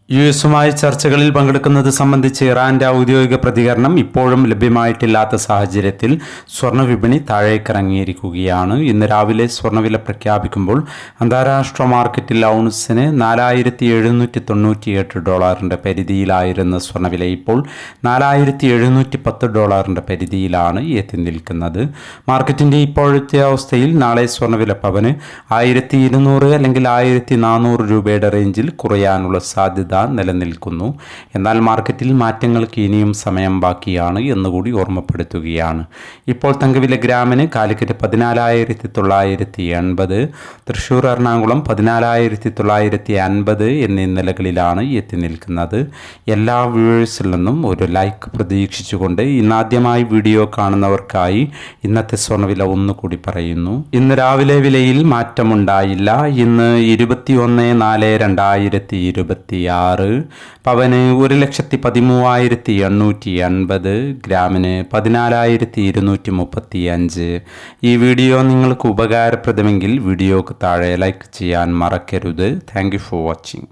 യുഎസുമായി ചർച്ചകളിൽ പങ്കെടുക്കുന്നത് സംബന്ധിച്ച് ഇറാന്റെ ഔദ്യോഗിക പ്രതികരണം ഇപ്പോഴും ലഭ്യമായിട്ടില്ലാത്ത സാഹചര്യത്തിൽ സ്വർണ്ണവിപണി താഴേക്കിറങ്ങിയിരിക്കുകയാണ്. ഇന്ന് രാവിലെ സ്വർണ്ണവില പ്രഖ്യാപിക്കുമ്പോൾ അന്താരാഷ്ട്ര മാർക്കറ്റിൽ ഔൺസിന് $4,798 പരിധിയിലായിരുന്ന സ്വർണ്ണവില ഇപ്പോൾ $4,710 പരിധിയിലാണ് എത്തി നിൽക്കുന്നത്. മാർക്കറ്റിന്റെ ഇപ്പോഴത്തെ അവസ്ഥയിൽ നാളെ സ്വർണ്ണവില പവന് 1,200 അല്ലെങ്കിൽ 1,400 രൂപയുടെ റേഞ്ചിൽ കുറയാനുള്ള സാധ്യത നിലനിൽക്കുന്നു. എന്നാൽ മാർക്കറ്റിൽ മാറ്റങ്ങൾക്ക് ഇനിയും സമയം ബാക്കിയാണ് എന്നുകൂടി ഓർമ്മപ്പെടുത്തുകയാണ്. ഇപ്പോൾ തങ്കവില ഗ്രാമിന് കാലിക്കറ്റ് 14,980, തൃശ്ശൂർ എറണാകുളം 14,950 എന്നീ നിലകളിലാണ് എത്തി നിൽക്കുന്നത്. എല്ലാ വ്യൂവേഴ്സിൽ നിന്നും ഒരു ലൈക്ക് പ്രതീക്ഷിച്ചുകൊണ്ട് ഇന്നാദ്യമായി വീഡിയോ കാണുന്നവർക്കായി ഇന്നത്തെ സ്വർണ്ണവില ഒന്നുകൂടി പറയുന്നു. ഇന്ന് രാവിലെ വിലയിൽ മാറ്റമുണ്ടായില്ല. ഇന്ന് 21/4/2026 പവന് 1,13,880, ഗ്രാമിന് 14,235. ഈ വീഡിയോ നിങ്ങൾക്ക് ഉപകാരപ്രദമെങ്കിൽ വീഡിയോക്ക് താഴെ ലൈക്ക് ചെയ്യാൻ മറക്കരുത്. Thank you for watching.